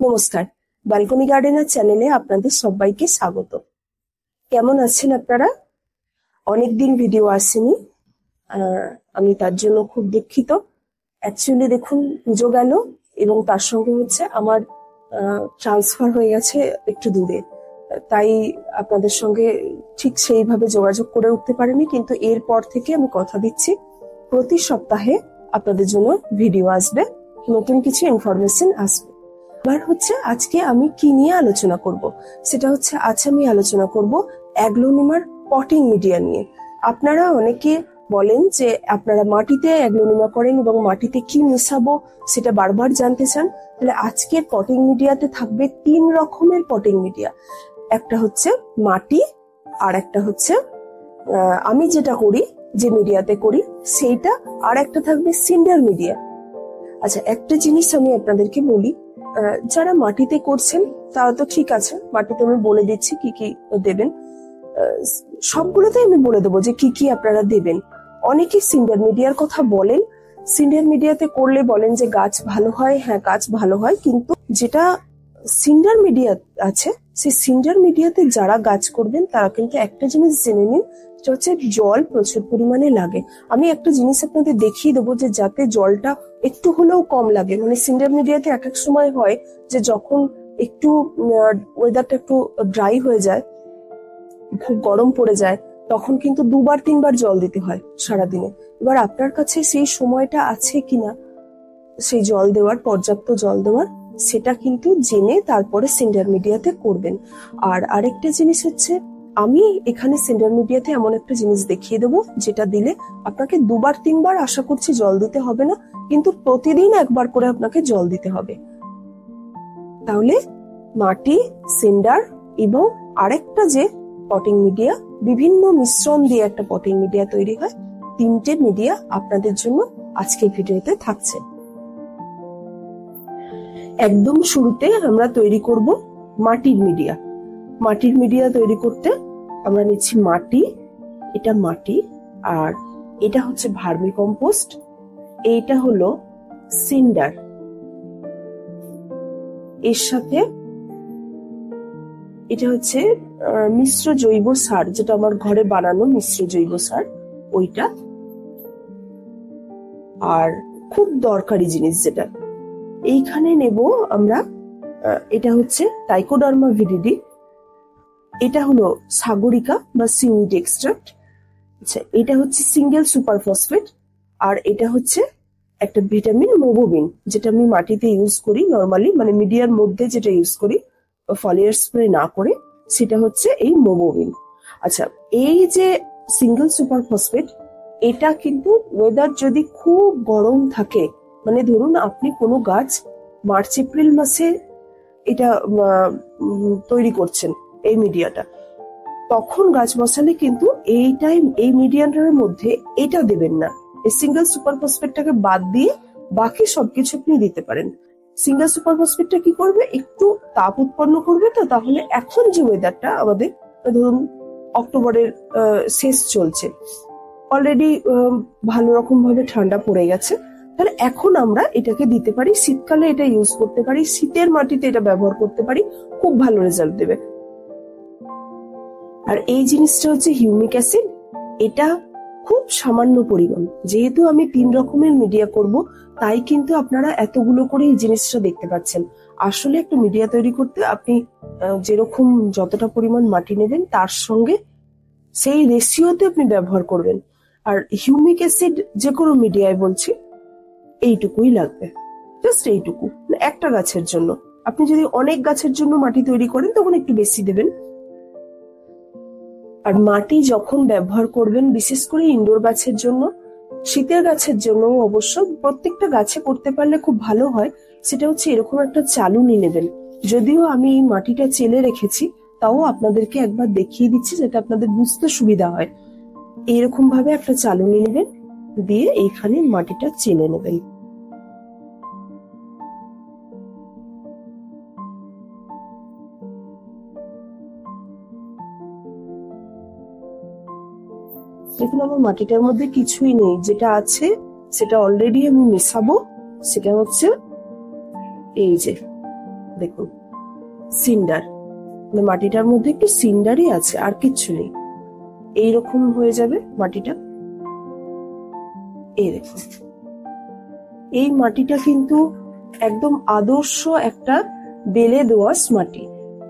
নমস্কার, balcony gardener চ্যানেলে আপনাদের সবাইকে স্বাগত। কেমন আছেন আপনারা? অনেকদিন ভিডিও আসেনি, আমি তার জন্য খুব দুঃখিত। অ্যাকচুয়ালি দেখুন, পুজো গেল এবং তার সঙ্গে হচ্ছে আমার ট্রান্সফার হয়ে গেছে একটু দূরে, তাই আপনাদের সঙ্গে ঠিক সেইভাবে যোগাযোগ করে উঠতে পারিনি। কিন্তু এরপর থেকে আমি কথা দিচ্ছি, প্রতি সপ্তাহে আপনাদের জন্য ভিডিও আসবে, নতুন কিছু ইনফরমেশন আসবে। এবার হচ্ছে আজকে আমি কি নিয়ে আলোচনা করব, সেটা হচ্ছে আমি আলোচনা করব অ্যাগ্লোনিমার পটিং মিডিয়া নিয়ে। আপনারা অনেকে বলেন যে আপনারা মাটিতে অ্যাগ্লোনিমা করেন এবং মাটিতে কি মিশাবো সেটা বারবার জানতে চান। তাহলে আজকের পটিং মিডিয়াতে থাকবে 3 রকমের পটিং মিডিয়া। একটা হচ্ছে মাটি, আর একটা হচ্ছে আমি যেটা করি, যে মিডিয়াতে করি সেইটা, আর একটা থাকবে সিন্ডার মিডিয়া। আচ্ছা, একটা জিনিস আমি আপনাদেরকে বলি, যারা মাটিতে করছেন তারা তো ঠিক আছে, মাটিতে আমি বলে দিচ্ছি কি কি দেবেন, সবগুলোতে আমি বলে দেবো যে কি কি আপনারা দেবেন। অনেকে সিন্ডার মিডিয়ার কথা বলেন, সিন্ডার মিডিয়াতে করলে বলেন যে গাছ ভালো হয়। হ্যাঁ, গাছ ভালো হয়, কিন্তু যেটা সিন্ডার মিডিয়া আছে, সেই সিন্ডার মিডিয়াতে যারা গাছ করবেন তারা কিন্তু একটা জিনিস জেনে নিন, সেটা হচ্ছে জল প্রচুর পরিমাণে লাগে। আমি একটা জিনিস আপনাদের দেখিয়ে দেবো যে যাতে জলটা একটু হলেও কম লাগে। মানে সিন্ডার মিডিয়াতে এক এক সময় হয় যে যখন একটু ওয়েদারটা একটু ড্রাই হয়ে যায়, খুব গরম পড়ে যায়, তখন কিন্তু 2-3বার জল দিতে হয় সারাদিনে। এবার আপনার কাছে সেই সময়টা আছে কিনা সেই জল দেওয়ার, পর্যাপ্ত জল দেওয়ার, সেটা কিন্তু জেনে তারপরে সিন্ডার মিডিয়াতে করবেন। আর আরেকটা জিনিস হচ্ছে, আমি এখানে সিন্ডার মিডিয়াতে এমন একটা জিনিস দেখিয়ে দেবো যেটা দিলে আপনাকে 2-3বার আশা করছি জল দিতে হবে না, কিন্তু প্রতিদিন একবার করে আপনাকে জল দিতে হবে। তাহলে মাটি, সিন্ডার এবং আরেকটা যে পটিং মিডিয়া, বিভিন্ন মিশ্রণ দিয়ে একটা পটিং মিডিয়া তৈরি হয়, 3টে মিডিয়া আপনাদের জন্য আজকের ভিডিওতে থাকছে। একদম শুরুতে আমরা তৈরি করব মাটির মিডিয়া। মাটির মিডিয়া তৈরি করতে আমরা নিচ্ছি মাটি, এটা মাটি, আর এটা হচ্ছে ভার্মি কম্পোস্ট, এইটা হলো সিন্ডার, এর সাথে এটা হচ্ছে মিশ্র জৈব সার, যেটা আমার ঘরে বানানো মিশ্র জৈব সার, ওইটা। আর খুব দরকারি জিনিস যেটা এইখানে নেব আমরা, এটা হচ্ছে ট্রাইকোডার্মা ভিরিডি, এটা হলো সাগরিকা বা সিউইড এক্সট্রাক্ট। আচ্ছা, এটা হচ্ছে সিঙ্গেল সুপার ফসফেট, আর এটা হচ্ছে একটা ভিটামিন মোবোবিন, যেটা আমি মাটিতে ইউজ করি নর্মালি, মানে মিডিয়ার মধ্যে যেটা ইউজ করি ফলিয়ার স্প্রে না করে, সেটা হচ্ছে এই মোবোবিন। আচ্ছা, এই যে সিঙ্গেল সুপার ফসফেট, এটা কিন্তু ওয়েদার যদি খুব গরম থাকে, মানে ধরুন আপনি কোনো গাছ মার্চ এপ্রিল মাসে এটা তৈরি করছেন এই মিডিয়াটা, তখন গাছ বসালে কিন্তু এই মিডিয়াটার মধ্যে এটা দেবেন না। এই সিঙ্গেল সুপার ফসফেটটাকে বাদ দিয়ে বাকি সবকিছু আপনি দিতে পারেন। সিঙ্গেল সুপার ফসফেটটা কি করবে, একটু তাপ উৎপন্ন করবে। তো তাহলে এখন যে ওয়েদারটা আমাদের, ধরুন অক্টোবরের শেষ চলছে, অলরেডি ভালো রকম ভাবে ঠান্ডা পড়ে গেছে, তাহলে এখন আমরা এটাকে দিতে পারি। শীতকালে এটা ইউজ করতে পারি, শীতের মাটিতে এটা ব্যবহার করতে পারি, খুব ভালো রেজাল্ট দেবে। আর এই জিনিসটা হচ্ছে হিউমিক অ্যাসিড, এটা খুব সামান্য পরিমাণ। যেহেতু আমি 3 রকমের মিডিয়া করব, তাই কিন্তু আপনারা এতগুলো করে এই জিনিসটা দেখতে পাচ্ছেন। আসলে একটা মিডিয়া তৈরি করতে আপনি যেরকম যতটা পরিমাণ মাটি নেবেন তার সঙ্গে সেই রেশিওতে আপনি ব্যবহার করবেন। আর হিউমিক অ্যাসিড যে কোনো মিডিয়ায় বলছি এইটুকুই লাগবে, জাস্ট এইটুকু, একটা গাছের জন্য। আপনি যদি অনেক গাছের জন্য মাটি তৈরি করেন তখন একটু বেশি দেবেন। আর মাটি যখন ব্যবহার করবেন, বিশেষ করে ইনডোর গাছের জন্য, শীতের গাছের জন্য অবশ্য প্রত্যেকটা গাছে করতে পারলে খুব ভালো হয়, সেটা হচ্ছে এরকম একটা চালুনি নেবেন। যদিও আমি এই মাটিটা চেলে রেখেছি, তাও আপনাদেরকে একবার দেখিয়ে দিচ্ছি যাতে আপনাদের বুঝতে সুবিধা হয়। এইরকম ভাবে একটা চালুনি নেবেন, দিয়ে এইখানে মাটিটা চেলে নেবেন। দেখুন, আমার মাটিটার মধ্যে কিছুই নেই, যেটা আছে সেটা অলরেডি আমি মেশাবো। সেটা হচ্ছে এই যে দেখুন সিন্ডার, মানে মাটিটার মধ্যে একটু সিন্ডারই আছে, আর কিচ্ছু নেই। এইরকম হয়ে যাবে মাটিটা। এই দেখুন, এই মাটিটা কিন্তু একদম আদর্শ একটা বেলে দোআঁশ মাটি।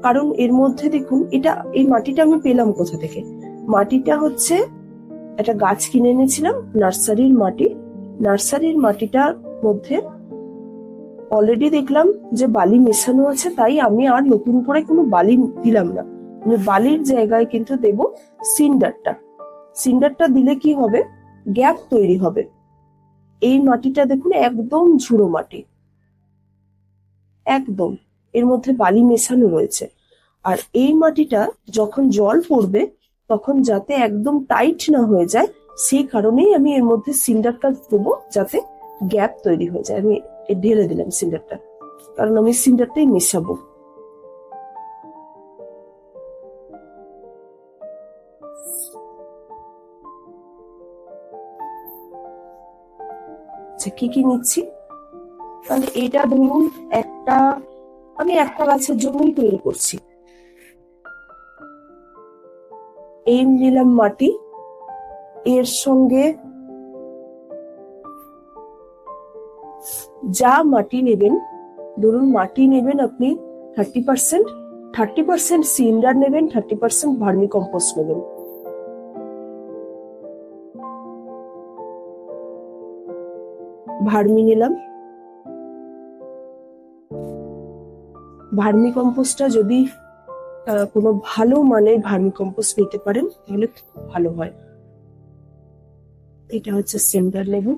কারণ এর মধ্যে দেখুন, এই মাটিটা আমি পেলাম কোথা থেকে? মাটিটা হচ্ছে একটা গাছ কিনে এনেছিলাম, নার্সারির মাটি। নার্সারির মাটিটার মধ্যে অলরেডি দেখলাম যে বালি মেশানো আছে, তাই আমি আর নতুন করে কোনো বালি দিলাম না। আমি বালির জায়গায় কিন্তু দেব সিন্ডারটা। সিন্ডারটা দিলে কি হবে? গ্যাপ তৈরি হবে। এই মাটিটা দেখুন একদম ঝুড়ো মাটি, একদম এর মধ্যে বালি মেশানো রয়েছে। আর এই মাটিটা যখন জল পড়বে তখন যাতে একদম টাইট না হয়ে যায়, সেই কারণেই আমি এর মধ্যে সিন্ডারটা দেবো, যাতে গ্যাপ তৈরি হয়ে যায়। আমি ঢেলে দিলাম সিন্ডারটা, কারণ আমি সিন্ডারটাই মেশাবো। আচ্ছা, কি কি নিচ্ছি? তাহলে এটা ধরুন আমি একটা গাছের জন্যই তৈরি করছি। এই নিলাম মাটি, এর সঙ্গে যা মাটি নেবেন, ধরুন মাটি নেবেন আপনি 30%, 30% সিন্ডার নেবেন, 30% ভার্মি কম্পোস্ট নেবেন। ভার্মি নিলাম। ভার্মি কম্পোস্টটা যদি কোনো ভালো মানের ভার্মি কম্পোস্ট নিতে পারেন তাহলে ভালো হয়। এটা হচ্ছে সিন্ডার নেবেন।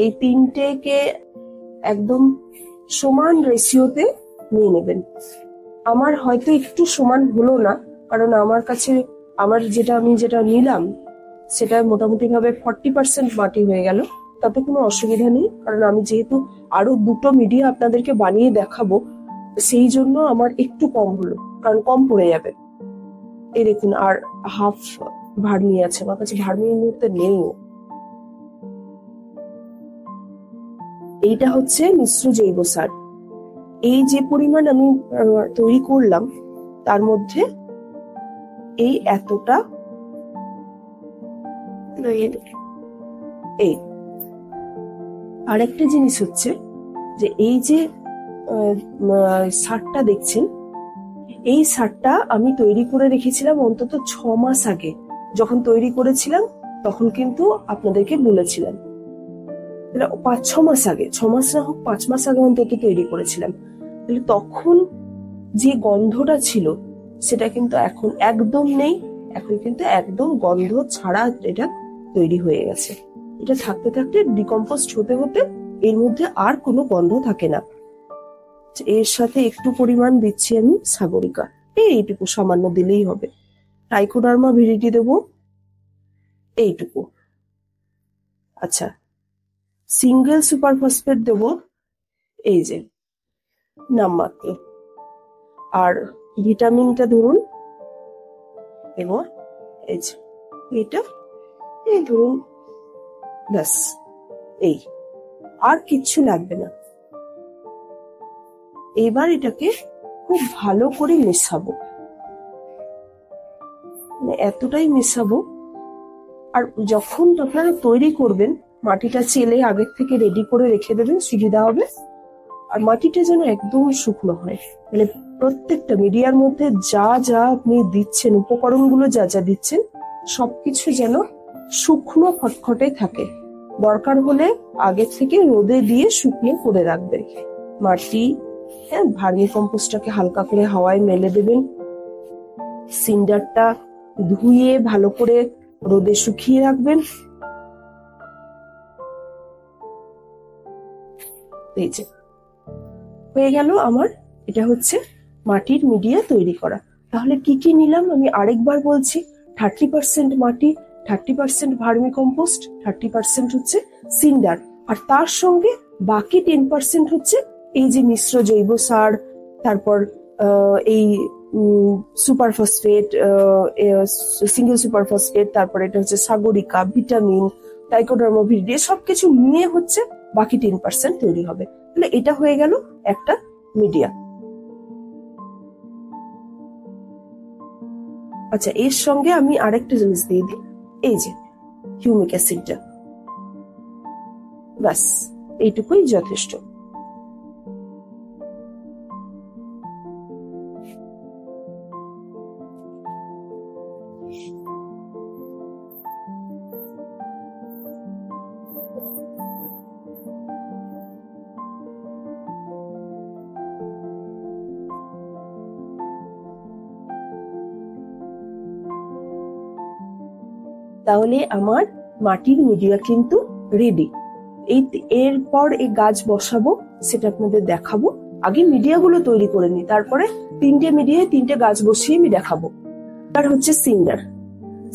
এই তিনটেকে একদম সমান রেশিওতে নিয়ে নেবেন। আমার হয়তো একটু সমান হলো না, কারণ আমার কাছে আমি যেটা নিলাম সেটা মোটামুটি ভাবে 40% মাটি হয়ে গেল। তাতে কোনো অসুবিধা নেই, কারণ আমি যেহেতু আরো দুটো মিডিয়া আপনাদেরকে বানিয়ে দেখাবো, সেই জন্য আমার একটু কম হলো, কারণ কম পড়ে যাবে। এই দেখুন, আর হাফ ভার্মি আছে আমার কাছে, ভার্মি এই মুহূর্তে নেই। এইটা হচ্ছে মিশ্র জৈব সার। এই যে পরিমাণ আমি তৈরি করলাম তার মধ্যে এই এতটা, এই আরেকটা জিনিস হচ্ছে যে এই যে সারটা দেখছেন, এই সারটা আমি তৈরি করে রেখেছিলাম অন্তত 6 মাস আগে। যখন তৈরি করেছিলাম তখন কিন্তু আপনাদেরকে বলেছিলাম 5-6 মাস আগে, 6 মাস না হোক 5 মাস আগে অন্তত তৈরি করেছিলাম। তাহলে তখন যে গন্ধটা ছিল সেটা কিন্তু এখন একদম নেই। এখন কিন্তু একদম গন্ধ ছাড়া এটা তৈরি হয়ে গেছে। এটা থাকতে থাকতে ডিকম্পোস্ট হতে হতে এর মধ্যে আর কোনো গন্ধ থাকে না। এর সাথে একটু পরিমাণ দিচ্ছি আমি সাগরিকা, এইটুকু সামান্য দিলেই হবে। ট্রাইকোডার্মা ভিরিডি দেবো এইটুকু। আচ্ছা, সিঙ্গেল সুপার ফসফেট দেবো এই যে নামমাত্র। আর ভিটামিনটা ধরুন এবং এই যে এটা, এই ধরুন ব্যাস, এই আর কিচ্ছু লাগবে না। এবার এটাকে খুব ভালো করে মেশাবো, এতটাই মেশাবো। আর যখন আপনারা তৈরি করবেন মাটিটা চেলে আগের থেকে রেডি করে রেখে দেবেন, সুবিধা হবে। আর মাটিটা যেন একদম শুকনো হয়, মানে প্রত্যেকটা মিডিয়ার মধ্যে যা যা আপনি দিচ্ছেন, উপকরণগুলো যা যা দিচ্ছেন সবকিছু যেন শুকনো খটখটে থাকে। দরকার হলে আগে থেকে রোদে দিয়ে শুকনো করে রাখবেন মাটি। হ্যাঁ, ভার্মি কম্পোস্টটাকে হালকা করে হাওয়ায় মেলে দেবেন। সিন্ডারটা ধুয়ে ভালো করে রোদে শুকিয়ে রাখবেন। এই যে হয়ে গেল আমার, এটা হচ্ছে মাটির মিডিয়া তৈরি করা। তাহলে কি কি নিলাম আমি আরেকবার বলছি। 30% মাটি, 30% ভার্মি কম্পোস্ট, 30% হচ্ছে সিন্ডার, আর তার সঙ্গে বাকি 10% হচ্ছে এই যে মিশ্র জৈব সার, তারপর এই super phosphate, single super phosphate, তারপরে এটা হচ্ছে সাগরিকা, ভিটামিন, ট্রাইকোডার্মা ভিরিডি, সবকিছু নিয়ে হচ্ছে বাকি 10% তৈরি হবে। তাহলে এটা হয়ে গেল একটা মিডিয়া। আচ্ছা, এর সঙ্গে আমি আরেকটা জিনিস দিয়ে দিই, এই যে হিউমিক অ্যাসিডটা, ব্যাস এইটুকুই যথেষ্ট। তাহলে আমার মাটির মিডিয়া কিন্তু রেডি। এরপর এই গাছ বসাবো, সেটা আপনাদের দেখাবো। আগে মিডিয়াগুলো তৈরি করে নিই, তারপরে 3টে মিডিয়ায় 3টে গাছ বসিয়ে আমি দেখাবো। আর হচ্ছে সিন্ডার।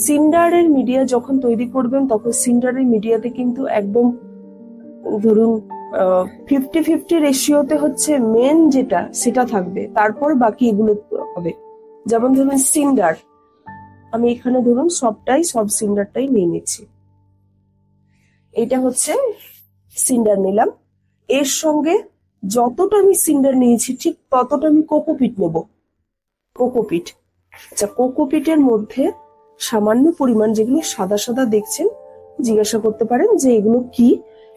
সিন্ডারের মিডিয়া যখন তৈরি করবেন তখন সিন্ডারের মিডিয়াতে কিন্তু একদম ধরুন 50-50 রেশিওতে হচ্ছে মেন যেটা সেটা থাকবে, তারপর বাকি এগুলো হবে। যেমন ধরুন সিন্ডার, আমি এখানে ধরুন সব সিন্ডারটাই নিয়ে নিচ্ছি। এটা হচ্ছে সিন্ডার নিলাম, এর সঙ্গে যতটা আমি সিন্ডার নিয়েছি ঠিক ততটা আমি কোকোপিট নেব। কোকোপিট, আচ্ছা কোকোপিটের মধ্যে সামান্য পরিমাণ, যেগুলো সাদা সাদা দেখছেন, জিজ্ঞাসা করতে পারেন যে এগুলো কি।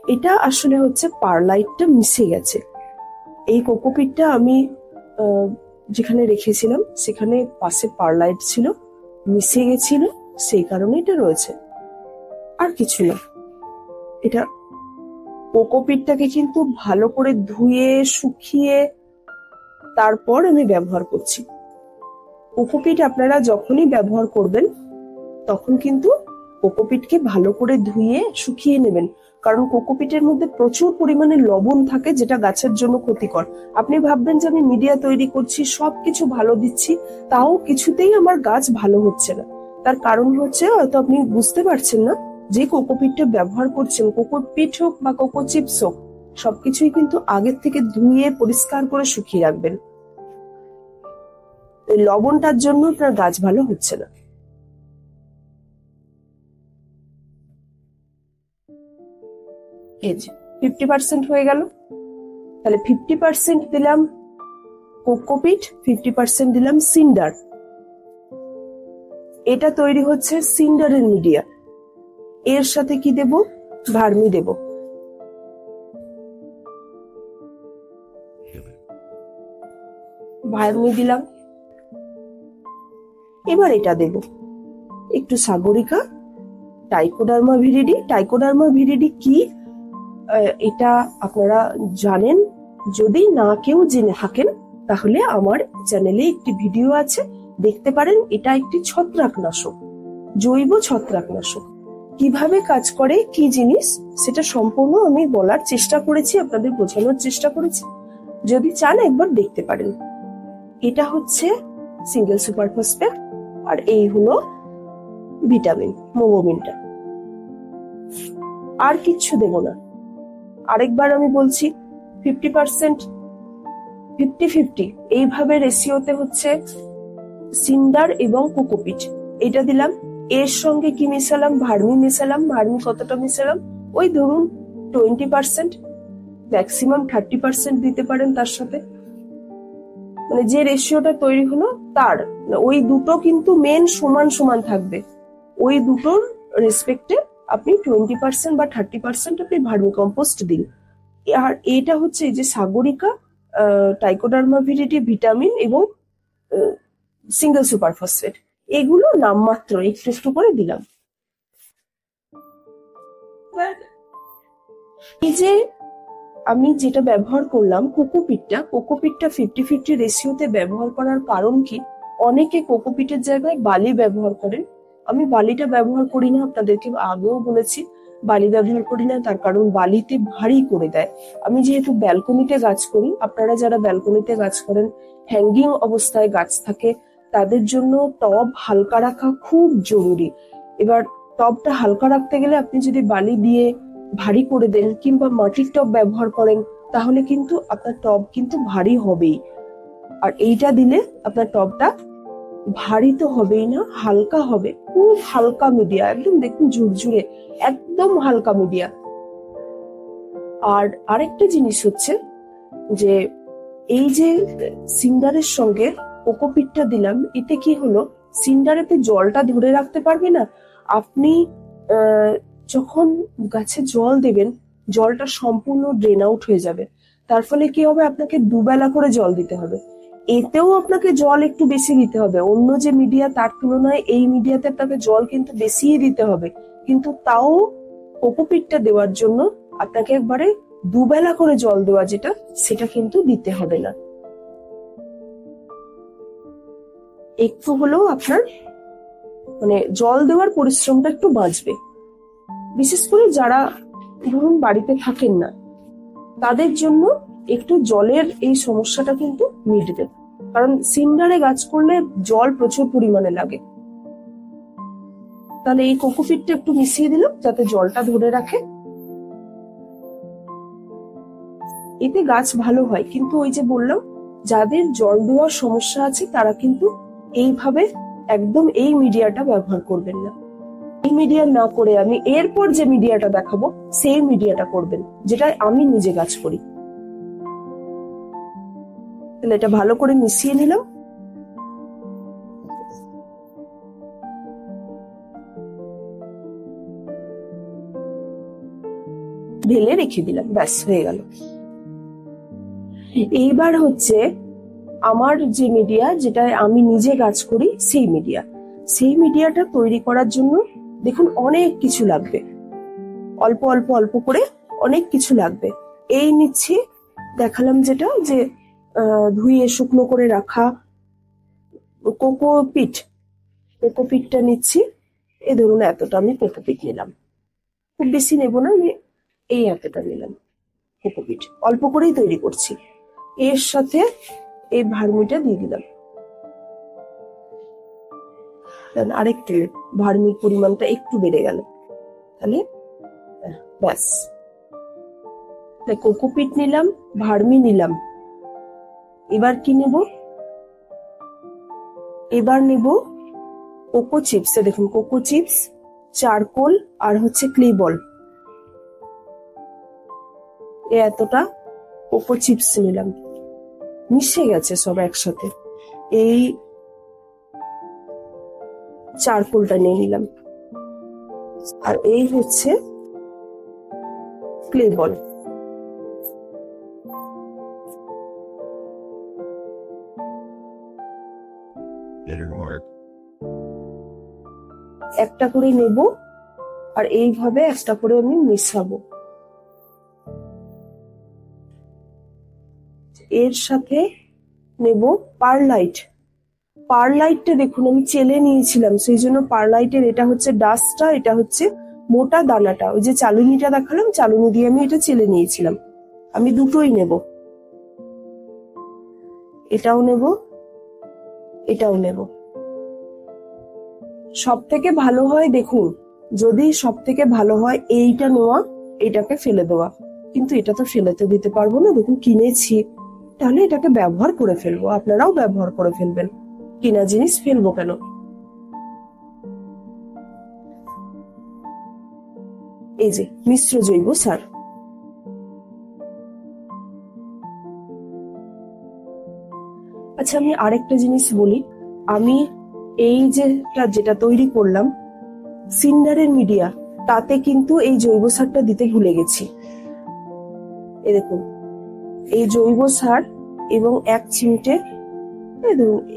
এটা আসলে হচ্ছে পারলাইটটা মিশে গেছে। এই কোকোপিটটা আমি যেখানে রেখেছিলাম সেখানে পাশে পারলাইট ছিল, মিশে গেছিল, সেই কারণে এটা রয়েছে, আর কিছু না। এটা কোকোপিটটাকে কিন্তু ভালো করে ধুয়ে শুকিয়ে তারপর আমি ব্যবহার করছি। কোকোপিট আপনারা যখনই ব্যবহার করবেন তখন কিন্তু কোকোপিটকে ভালো করে ধুয়ে শুকিয়ে নেবেন, কারণ কোকোপিটের মধ্যে প্রচুর পরিমাণে লবণ থাকে যেটা গাছের জন্য ক্ষতিকর। আপনি ভাববেন যে আমি মিডিয়া তৈরি করছি, সবকিছু ভালো দিচ্ছি, তাও কিছুতেই আমার গাছ ভালো হচ্ছে না। তার কারণ হচ্ছে হয়তো আপনি বুঝতে পারছেন না যে কোকোপিটটা ব্যবহার করছেন, কোকোপিট হোক বা কোকো চিপস হোক, সবকিছুই কিন্তু আগের থেকে ধুয়ে পরিষ্কার করে শুকিয়ে রাখবেন। এই লবণটার জন্য আপনার গাছ ভালো হচ্ছে না। এই যে 50% হয়ে গেল। তাহলে 50% দিলাম কোকোপিট, 50% দিলাম সিন্ডার। এটা তৈরি হচ্ছে সিন্ডারের মিডিয়া। এর সাথে কি দেব? ভার্মি দেব। ভার্মি দিলাম। এবার এটা দেব একটু Sagarika, Trichoderma viride. Trichoderma viride কি এটা আপনারা জানেন, যদি না কেউ জেনে থাকেন তাহলে আমার চ্যানেলে একটি ভিডিও আছে, দেখতে পারেন। এটা একটি ছত্রাকনাশক, জৈব ছত্রাকনাশক। কিভাবে কাজ করে, কি জিনিস, সেটা সম্পূর্ণ আমি বলার চেষ্টা করেছি, আপনাদের বোঝানোর চেষ্টা করেছি। যদি চান একবার দেখতে পারেন। এটা হচ্ছে সিঙ্গেল সুপার ফসফেট, আর এই হলো ভিটামিন, মোমোমিনটা। আর কিচ্ছু দেব না। আরেকবার আমি বলছি, 50% 50-50 এইভাবে রেশিওতে হচ্ছে সিন্ডার এবং কোকোপিট। এটা দিলাম, এর সঙ্গে কি মিশালাম? ভার্মি মিশালাম। ভার্মি কতটা মিশালাম? ওই ধরুন 20%, ম্যাক্সিমাম 30% দিতে পারেন তার সাথে। মানে যে রেশিওটা তৈরি হলো তার ওই দুটো কিন্তু মেন সমান সমান থাকবে। ওই দুটোর রেসপেক্টে আপনি 20% বা 30% আপনি ভার্মি কম্পোস্ট দিন। আর এটা হচ্ছে যে সাগরিকা, ট্রাইকোডার্মা ভিরিডি, ভিটামিন এবং সিঙ্গেল সুপার ফসফেট, এগুলো নামমাত্র একটু একটু করে দিলাম। এই যে আমি যেটা ব্যবহার করলাম কোকোপিটটা, 50-50 রেশিওতে ব্যবহার করার কারণ কি? অনেকে কোকোপিটের জায়গায় বালি ব্যবহার করেন। আমি বালিটা ব্যবহার করি না, আপনাদেরকে আগেও বলেছি বালি ব্যবহার করি না, তার কারণ বালিতে ভারী করে দেয়। আমি যেহেতু ব্যালকনিতে গাছ করি, আপনারা যারা ব্যালকনিতে গাছ করেন, হ্যাঙ্গিং অবস্থায় গাছ থাকে, তাদের জন্য টব হালকা রাখা খুব জরুরি। এবার টবটা হালকা রাখতে গেলে আপনি যদি বালি দিয়ে ভারী করে দেন কিংবা মাটির টব ব্যবহার করেন, তাহলে কিন্তু আপনার টব কিন্তু ভারী হবেই। আর এইটা দিলে আপনার টবটা ভারী তো হবেই না, হালকা হবে, খুব হালকা মিডিয়া, একদম দেখুন ঝুরঝুরে, একদম হালকা মিডিয়া। আর আরেকটা জিনিস হচ্ছে যে এই যে সিন্ডারের সঙ্গে কোকোপিটটা দিলাম, এতে কি হলো, সিন্ডারেতে জলটা ধরে রাখতে পারবে না। আপনি যখন গাছে জল দেবেন, জলটা সম্পূর্ণ ড্রেন আউট হয়ে যাবে। তার ফলে কি হবে, আপনাকে দুবেলা করে জল দিতে হবে। এতেও আপনাকে জল একটু বেশি দিতে হবে, অন্য যে মিডিয়া তার তুলনায় এই মিডিয়াতে আপনাকে জল কিন্তু বেশিই দিতে হবে, কিন্তু তাও কোকোপিটটা দেওয়ার জন্য আপনাকে একবারে দুবেলা করে জল দেওয়া যেটা, সেটা কিন্তু দিতে হবে না। একটু হলেও আপনার মানে জল দেওয়ার পরিশ্রমটা একটু বাঁচবে। বিশেষ করে যারা ধরুন বাড়িতে থাকেন না, তাদের জন্য একটু জলের এই সমস্যাটা কিন্তু মিটবে, কারণ সিন্ডারে গাছ করলে জল প্রচুর পরিমাণে লাগে। তাহলে এই কোকোপিটটা একটু মিশিয়ে দিলাম যাতে জলটা ধরে রাখে, এতে গাছ ভালো হয়। কিন্তু ওই যে বললাম, যাদের জল দেওয়ার সমস্যা আছে তারা কিন্তু এইভাবে একদম এই মিডিয়াটা ব্যবহার করবেন না। এই মিডিয়া না করে আমি এরপর যে মিডিয়াটা দেখাবো সেই মিডিয়াটা করবেন, যেটা আমি নিজে গাছ করি। তাহলে এটা ভালো করে মিশিয়ে নিলাম, ঢেলে রেখে দিলাম, ব্যাস হয়ে গেল। এইবার হচ্ছে আমার যে মিডিয়া, যেটা আমি নিজে গাছ করি, সেই মিডিয়াটা তৈরি করার জন্য দেখুন অনেক কিছু লাগবে, অল্প অল্প অল্প করে অনেক কিছু লাগবে। এই নিচ্ছি, দেখালাম যেটা, যে ধুয়ে শুকনো করে রাখা কোকোপিটটা নিচ্ছি। এই ধরুন এতটা আমি কোকোপিট নিলাম, খুব বেশি নেব না, আমি এই এতটা নিলাম কোকোপিট, অল্প করেই তৈরি করছি। এর সাথে এই ভার্মিটা দিয়ে দিলাম, আরেকটু ভার্মির পরিমাণটা একটু বেড়ে গেল, তাহলে ব্যাস। কোকোপিট নিলাম, ভার্মি নিলাম, এবার কি নেব, এবার নেব কোকো চিপস। দেখুন কোকো চিপস, চারকোল আর হচ্ছে ক্লে বল, এতটা কোকো চিপস নিলাম, মিশে গেছে সব একসাথে। এই চারকোলটা নিয়ে নিলাম, আর এই হচ্ছে ক্লে বল। একটা করে নেব, আর এইভাবে একটা করে আমি মিশাবো। এর সাথে নেব পারলাইটটা দেখুন আমি চেলে নিয়েছিলাম, সেই জন্য পারলাইটের এটা হচ্ছে ডাস্টটা, এটা হচ্ছে মোটা দানাটা। ওই যে চালুনিটা দেখালাম, চালুনি দিয়ে আমি এটা চেলে নিয়েছিলাম। আমি দুটোই নেব, এটাও নেব, এটাও নেব। সব থেকে ভালো হয়, দেখুন যদি সব থেকে ভালো হয় এইটা নেওয়া, এটাকে ফেলে দেওয়া, কিন্তু এটা তো ফেলে তো দিতে পারবো না, দেখুন কিনেছি, তাহলে এটাকে ব্যবহার করে ফেলবো। আপনারাও ব্যবহার করে ফেলবেন, কিনা জিনিস ফেলবো কেন। এই যে মিশ্র জৈব সার, আচ্ছা আমি আরেকটা জিনিস বলি, আমি এই যেটা তৈরি করলাম সিন্ডারের মিডিয়া, তাতে কিন্তু এই জৈব সারটা দিতে ভুলে গেছি। এই দেখুন এই জৈব সার এবং 1 চিমটে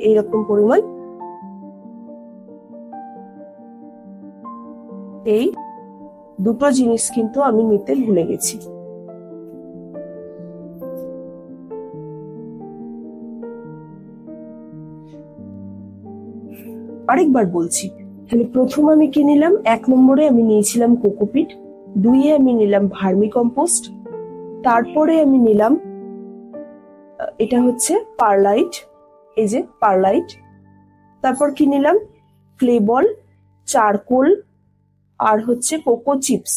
এইরকম পরিমাণ এই দুটো জিনিস কিন্তু আমি নিতে ভুলে গেছি। আরেকবার বলছি, তাহলে প্রথম আমি কি নিলাম, 1 নম্বরে আমি নিয়েছিলাম কোকোপিট, 2 আমি নিলাম ভার্মি কম্পোস্ট, তারপরে আমি নিলাম এটা হচ্ছে পারলাইট, এই যে পারলাইট, তারপর কি নিলাম ক্লে বল, চারকোল আর হচ্ছে কোকো চিপস,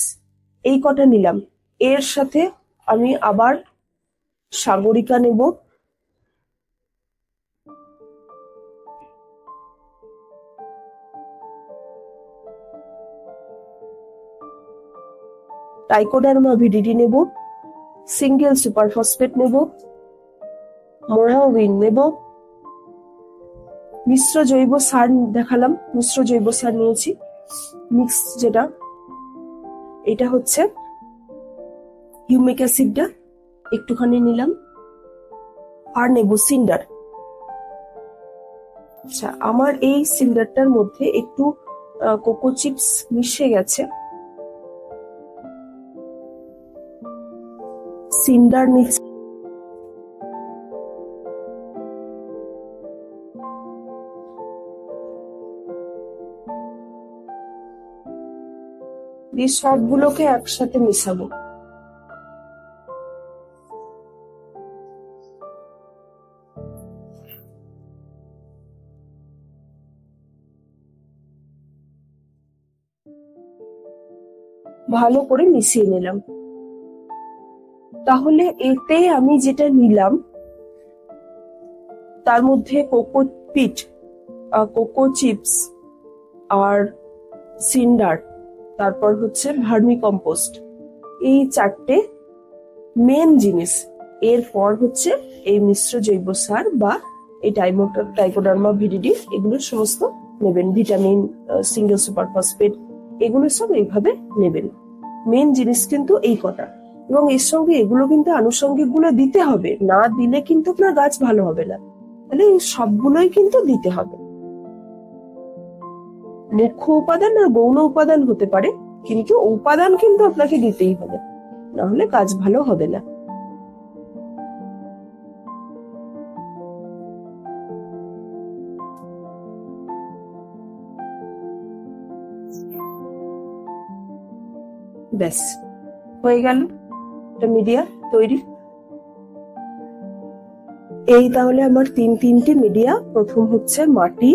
এই কটা নিলাম। এর সাথে আমি আবার সাগরিকা নেব, ট্রাইকোডার্মা ভিডিডি নেব, সিঙ্গেল সুপার ফসফেট নেব, মোরাউইন নেব, মিশ্র জৈব সার দেখালাম, মিশ্র জৈব সার নিয়েছি মিক্স, যেটা এটা হচ্ছে হিউমিক অ্যাসিডটা একটুখানি নিলাম, আর নেব সিন্ডার। আচ্ছা, আমার এই সিন্ডারটার মধ্যে একটু কোকো চিপস মিশে গেছে, সিন্ডার নিচে দিয়ে সবগুলোকে একসাথে মিশাবো। ভালো করে মিশিয়ে নিলাম। তাহলে এতে আমি যেটা নিলাম তার মধ্যে কোকো পিট, কোকো চিপস, আর সিন্ডার, তারপর হচ্ছে ভার্মি কম্পোস্ট, এই চারটে মেন জিনিস। এরপর হচ্ছে এই মিশ্র জৈব সার বা এই ট্রাইকোডার্মা ভিডিডি, এগুলো সমস্ত নেবেন, ভিটামিন, সিঙ্গেল সুপার ফসফেট, এগুলো সব এইভাবে নেবেন। মেন জিনিস কিন্তু এই কটা, এবং এর সঙ্গে এগুলো কিন্তু আনুষঙ্গিক গুলো দিতে হবে, না দিলে কিন্তু আপনার গাছ ভালো হবে না। তাহলে এই সবগুলোই কিন্তু দিতে হবে। মুখ্য উপাদান আর গৌণ উপাদান হতে পারে, কিন্তু উপাদান কিন্তু আপনাকে দিতেই হবে, না হলে গাছ ভালো হবে না। ব্যাস, হয়ে গেল একটা মিডিয়া তৈরি। এই তাহলে আমার তিনটে মিডিয়া, প্রথম হচ্ছে মাটি,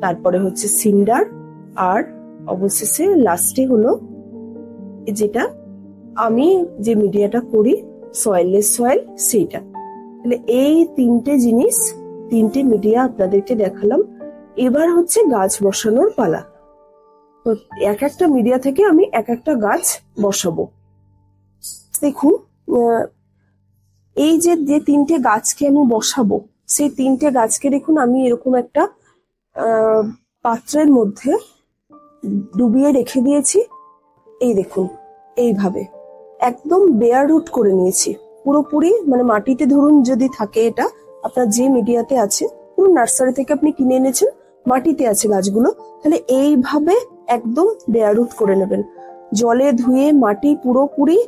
তারপরে হচ্ছে সিন্ডার, আর অবশেষে লাস্টে হলো যেটা আমি যে মিডিয়াটা করি, সয়েললেস সয়েল, সেইটা। তাহলে এই তিনটে জিনিস, তিনটে মিডিয়া আপনাদেরকে দেখালাম। এবার হচ্ছে গাছ বসানোর পালা। তো এক একটা মিডিয়া থেকে আমি এক একটা গাছ বসাবো। দেখুন, এই যে তিনটে গাছকে আমি বসাবো, সেই তিনটে গাছকে দেখুন আমি এরকম একটা পাত্রের মধ্যে ডুবিয়ে রেখে দিয়েছি। এই দেখুন, এইভাবে একদম বেয়ার রুট করে নিয়েছি পুরোপুরি। মানে মাটিতে ধরুন যদি থাকে, এটা আপনার যে মিডিয়াতে আছে, পুরো নার্সারি থেকে আপনি কিনে এনেছেন, মাটিতে আছে গাছগুলো, তাহলে এইভাবে একদম বেয়ার রুট করে নেবেন। জলে ধুয়ে মাটি পুরোপুরি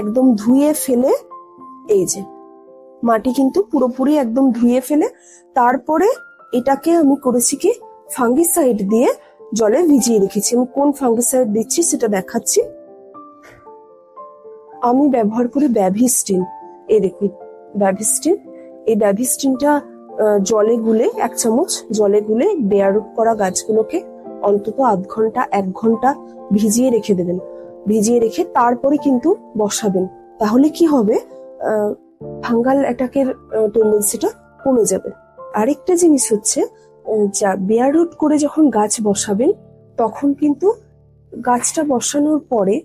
একদম ধুয়ে ফেলে, এই যে মাটি কিন্তু পুরোপুরি একদম ধুয়ে ফেলে, তারপরে এটাকে আমি করেছি কি ফাঙ্গিসাইড দিয়ে জলে ভিজিয়ে রেখেছি। আমি কোন ফাঙ্গিসাইড দিচ্ছি সেটা দেখাচ্ছি। আমি ব্যবহার করি ব্যাভিস্টিন। এই দেখুন ব্যাভিস্টিন, এই ব্যাভিস্টিনটা জলে গুলে, 1 চামচ জলে গুলে বেয়ার রুট করা গাছগুলোকে অন্তত আধ ঘন্টা 1 ঘন্টা ভিজিয়ে রেখে দেবেন। ভিজিয়ে রেখে তারপরে কিন্তু বসাবেন। তাহলে কি হবে, ফাঙ্গাল অ্যাটাকের টেন্ডেন্সিটা কমে যাবে। আরেকটা জিনিস হচ্ছে, যা বেয়ার রুট করে যখন গাছ বসাবেন, তখন কিন্তু গাছটা বসানোর পরে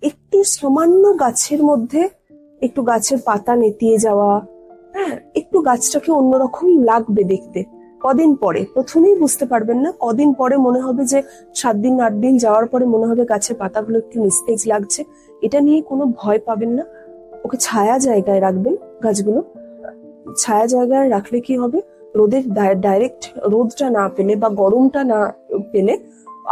একটু সামান্য গাছের মধ্যে একটু গাছের পাতা নেতিয়ে যাওয়া, হ্যাঁ, একটু গাছটাকে অন্যরকম লাগবে দেখতে। কদিন পরে, প্রথমেই বুঝতে পারবেন না, কদিন পরে মনে হবে যে 7 দিন 8 দিন যাওয়ার পরে মনে হবে গাছের পাতাগুলো একটু নিস্তেজ লাগছে। এটা নিয়ে কোনো ভয় পাবেন না। ওকে ছায়া জায়গায় রাখবেন গাছগুলো। ছায়া জায়গায় রাখলে কি হবে, রোদের ডাইরেক্ট রোদটা না পেলে বা গরমটা না পেলে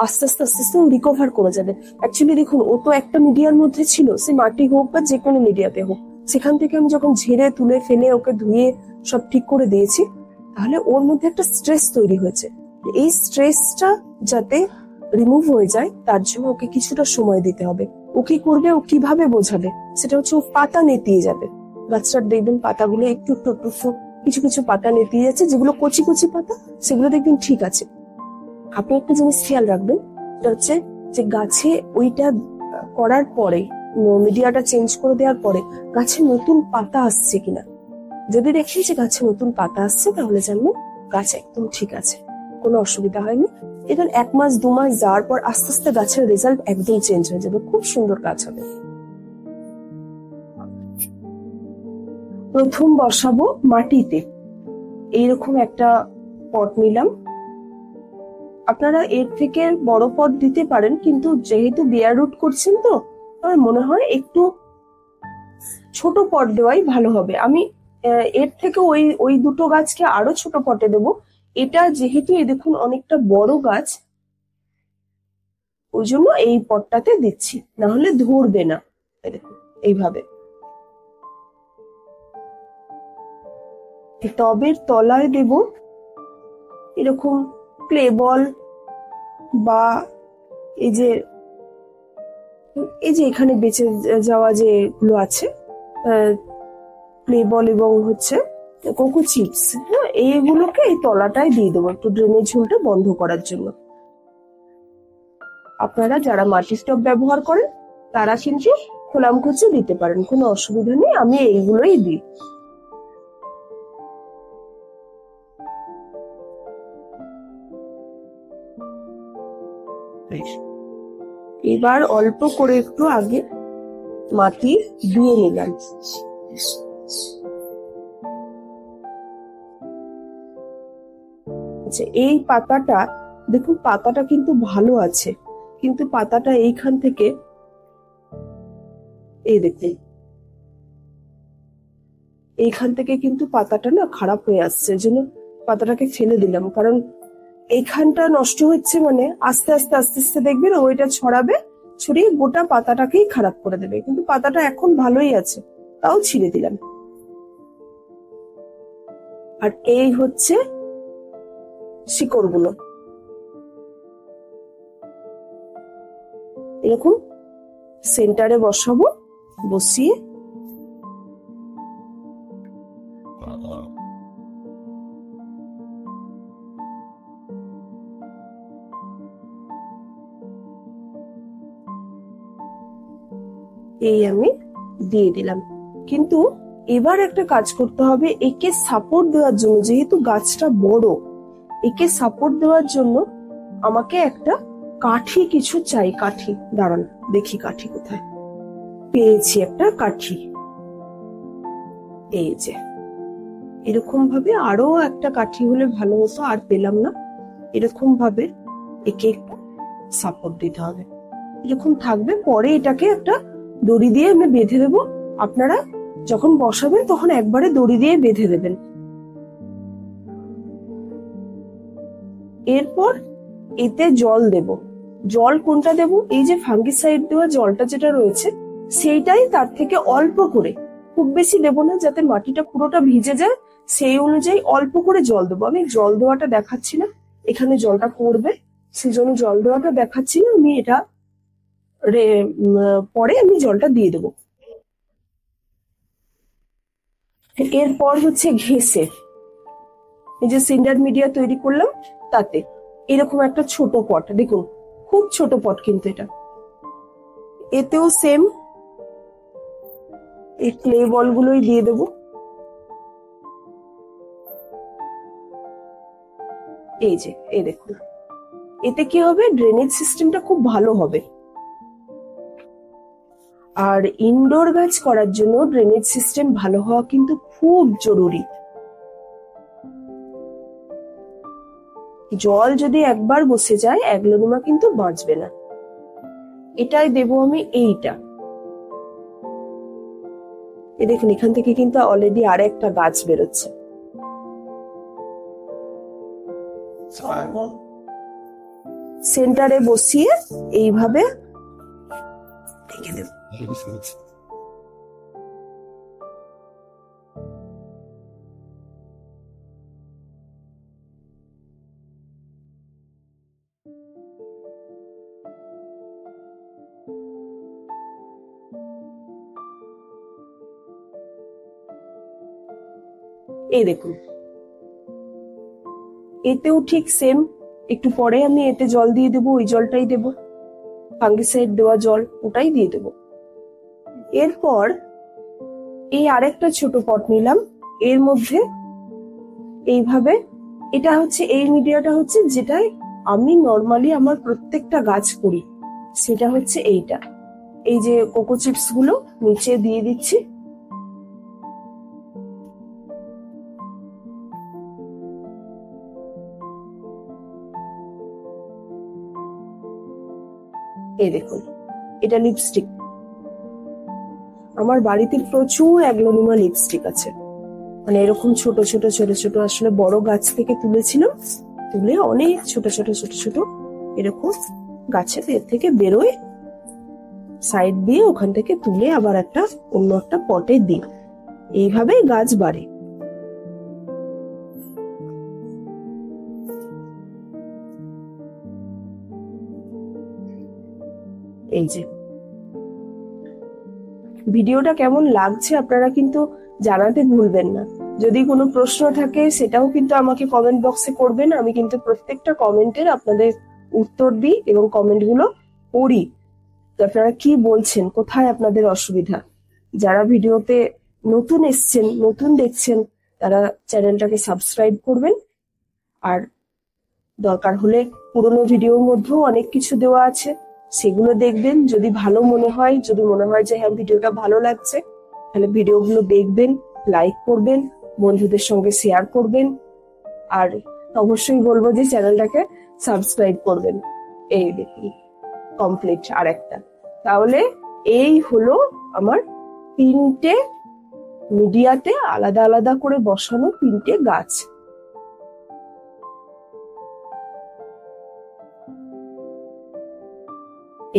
আস্তে আস্তে আস্তে আস্তে রিকভার করে যাবে। অ্যাকচুয়ালি দেখুন, ও তো একটা মিডিয়ার মধ্যে ছিল, সে মাটি হোক বা যে কোনো মিডিয়াতে হোক, সেখান থেকে আমি যখন ঝেড়ে তুলে ফেলে ওকে ধুয়ে সব ঠিক করে দিয়েছি, তাহলে ওর মধ্যে একটা স্ট্রেস তৈরি হয়েছে। এই স্ট্রেসটা যাতে রিমুভ হয়ে যায়, তার জন্য ওকে কিছুটা সময় দিতে হবে। ও কি করবে, ও কিভাবে বোঝাবে, সেটা হচ্ছে ও পাতা নেতিয়ে যাবে। গাছটার দেখবেন পাতাগুলো একটু একটু একটু কিছু কিছু পাতা নেতিয়ে যাচ্ছে, যেগুলো কচি কচি পাতা, সেগুলো দেখবেন ঠিক আছে। আপনি একটা জিনিস খেয়াল রাখবেন, সেটা হচ্ছে যে গাছে ওইটা করার পরে, মিডিয়াটা চেঞ্জ করে দেওয়ার পরে গাছে নতুন পাতা আসছে কিনা। যদি দেখেন যে গাছে নতুন পাতা আসছে, তাহলে জানবেন গাছ একদম ঠিক আছে, কোনো অসুবিধা হয়নি। এবার 1 মাস 2 মাস যাওয়ার পর আস্তে আস্তে গাছের রেজাল্ট একদম চেঞ্জ হয়ে যাবে, খুব সুন্দর গাছ হবে। প্রথম বসাবো মাটিতে। এইরকম একটা পট নিলাম। আপনারা এর থেকে বড় পট দিতে পারেন, কিন্তু যেহেতু বেয়ার রুট করছেন তো আমার মনে হয় একটু ছোট পট দেওয়াই ভালো হবে। আমি এর থেকে ওই ওই দুটো গাছকে আরো ছোট পটে দেব। এটা যেহেতু এই দেখুন অনেকটা বড় গাছ, ওই জন্য এই পটটাতে দিচ্ছি, না হলে ধরবে না। এই দেখুন এইভাবে টবের তলায় দেব এরকম ক্লে বল, বা এই যে এখানে বেঁচে যাওয়া যেগুলো আছে ক্লে বল এবং হচ্ছে কোকো চিপস, হ্যাঁ, এইগুলোকে এই তলাটায় দিয়ে দেবো একটু ড্রেনেজ হোলটা বন্ধ করার জন্য। আপনারা যারা মাটির টব ব্যবহার করেন তারা কিন্তু খোলামকুচি দিতে পারেন, কোনো অসুবিধা নেই। আমি এইগুলোই দিই। এবার অল্প করে একটু আগে মাটি দিয়ে নিলাম। আচ্ছা, এই পাতাটা দেখুন, পাতাটা কিন্তু ভালো আছে, কিন্তু পাতাটা এইখান থেকে এই দেখুন এইখান থেকে কিন্তু পাতাটা না খারাপ হয়ে আসছে, এই জন্য পাতাটাকে ফেলে দিলাম। কারণ এইখানটা নষ্ট হচ্ছে মানে আস্তে আস্তে আস্তে আস্তে দেখবেন ওইটা ছড়াবে, ছড়িয়ে গোটা পাতাটাকেই খারাপ করে দেবে। কিন্তু পাতাটা এখন ভালোই আছে, তাও ছিঁড়ে দিলাম। আর এই হচ্ছে শিকড়গুলো, এরকম সেন্টারে বসাবো। বসিয়ে এই আমি দিয়ে দিলাম। কিন্তু এবার একটা কাজ করতে হবে, একে সাপোর্ট দেওয়ার জন্য, যেহেতু গাছটা বড়, একে সাপোর্ট দেওয়ার জন্য আমাকে একটা কাঠি কিছু চাই। কাঠি, দাঁড়ান দেখি কাঠি কোথায় পেয়েছি। একটা কাঠি, এই যে এরকম ভাবে, আরো একটা কাঠি হলে ভালো হতো, আর পেলাম না। এরকম ভাবে একে একটু সাপোর্ট দিতে হবে, এরকম থাকবে। পরে এটাকে একটা দড়ি দিয়ে আমি বেঁধে দেবো। আপনারা যখন বসাবেন তখন একবারে দড়ি দিয়ে বেঁধে দেবেন। এরপর এতে জল দেব। জল কোনটা দেব? এই যে ফাঙ্গিসাইড দেওয়া জলটা যেটা রয়েছে সেইটাই, তার থেকে অল্প করে, খুব বেশি দেব না যাতে মাটিটা পুরোটা ভিজে যায়, সেই অনুযায়ী অল্প করে জল দেবো। আমি জল দেওয়াটা দেখাচ্ছি না, এখানে জলটা পড়বে সেই জন্য জল দেওয়াটা দেখাচ্ছি না। আমি এটা পরে আমি জলটা দিয়ে দেবো। এরপর হচ্ছে ঘেঁষে, এই যে সিন্ডার মিডিয়া তৈরি করলাম তাতে এরকম একটা ছোট পট, দেখুন খুব ছোট পট কিন্তু এটা। এতেও সেম এই ক্লে বলগুলোই দিয়ে দেবো। এই যে এই দেখুন, এতে কি হবে, ড্রেনেজ সিস্টেমটা খুব ভালো হবে। আর ইনডোর গাছ করার জন্য ড্রেনেজ সিস্টেম ভালো হওয়া কিন্তু খুব জরুরি। জল যদি একবার বসে যায় অ্যাগ্লোনিমা কিন্তু বাঁচবে না। এটাই দেবো আমি। এইটা এ দেখুন, এখান থেকে কিন্তু অলরেডি আর একটা গাছ বেরোচ্ছে। সেন্টারে বসিয়ে এইভাবে ঢেকে দেব। এই দেখুন, এতেও ঠিক সেম। একটু পরে আমি এতে জল দিয়ে দেবো, ওই জলটাই দেবো, ফাঙ্গিসাইড দেওয়া জল, ওটাই দিয়ে দেবো। এরপর এই আরেকটা ছোট পট নিলাম, এর মধ্যে এইভাবে, এটা হচ্ছে এই মিডিয়াটা হচ্ছে যেটাই আমি নর্মালি আমার প্রত্যেকটা গাছ করি, সেটা হচ্ছে এইটা। এই যে কোকো চিপস গুলো নিচে দিয়ে দিচ্ছি। এই দেখুন, এটা লিপস্টিক। আমার বাড়িতে প্রচুর অ্যাগ্লোনিমা লিপস্টিক আছে, মানে এরকম ছোট ছোট ছোট ছোট, আসলে বড় গাছ থেকে তুলেছিলাম, তুলে অনেক ছোট ছোট ছোট ছোট এরকম গাছের এর থেকে বেরোয়, সাইড দিয়ে ওখান থেকে তুলে আবার একটা অন্য একটা পটে দিই, এইভাবে গাছ বাড়ে। এই যে ভিডিওটা কেমন লাগছে আপনারা কিন্তু জানাতে ভুলবেন না। যদি কোনো প্রশ্ন থাকে সেটাও কিন্তু আমাকে কমেন্ট বক্সে করবেন, আমি কিন্তু প্রত্যেকটা কমেন্টের আপনাদের উত্তর দিই এবং কমেন্টগুলো পড়ি। তো আপনারা কি বলছেন, কোথায় আপনাদের অসুবিধা? যারা ভিডিওতে নতুন এসছেন, নতুন দেখছেন, তারা চ্যানেলটাকে সাবস্ক্রাইব করবেন। আর দরকার হলে পুরোনো ভিডিওর মধ্যেও অনেক কিছু দেওয়া আছে, সেগুলো দেখবেন। যদি ভালো মনে হয়, যদি মনে হয় যে হ্যাঁ ভিডিওটা ভালো লাগছে, তাহলে ভিডিওগুলো দেখবেন, লাইক করবেন, বন্ধুদের সঙ্গে শেয়ার করবেন। আর অবশ্যই বলবো যে চ্যানেলটাকে সাবস্ক্রাইব করবেন। এই দেখুন কমপ্লিট আর একটা। তাহলে এই হলো আমার 3টে মিডিয়াতে আলাদা আলাদা করে বসানো 3টে গাছ।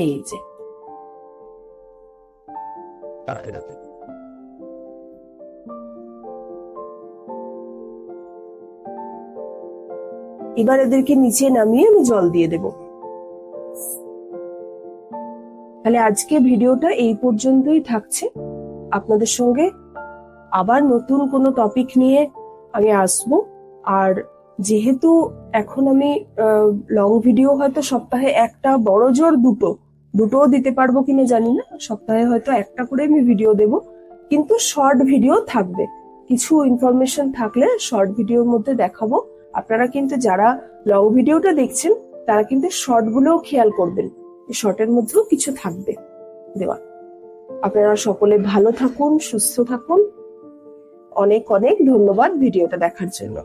এই যে এবার এদেরকে নিচে নামিয়ে আমি জল দিয়ে দেব। তাহলে আজকে ভিডিওটা এই পর্যন্তই থাকছে। আপনাদের সঙ্গে আবার নতুন কোনো টপিক নিয়ে আমি আসবো। আর যেহেতু এখন আমি লং ভিডিও হয়তো সপ্তাহে একটা, বড় জোর দুটোও দিতে পারবো কিনা জানি না, সপ্তাহে হয়তো একটা করে আমি ভিডিও দেব, কিন্তু শর্ট ভিডিও থাকবে। কিছু ইনফরমেশন থাকলে শর্ট ভিডিওর মধ্যে দেখাবো। আপনারা কিন্তু যারা লং ভিডিওটা দেখছেন তারা কিন্তু শর্ট গুলোও খেয়াল করবেন, শর্টের মধ্যেও কিছু থাকবে দেওয়া। আপনারা সকলে ভালো থাকুন, সুস্থ থাকুন। অনেক অনেক ধন্যবাদ ভিডিওটা দেখার জন্য।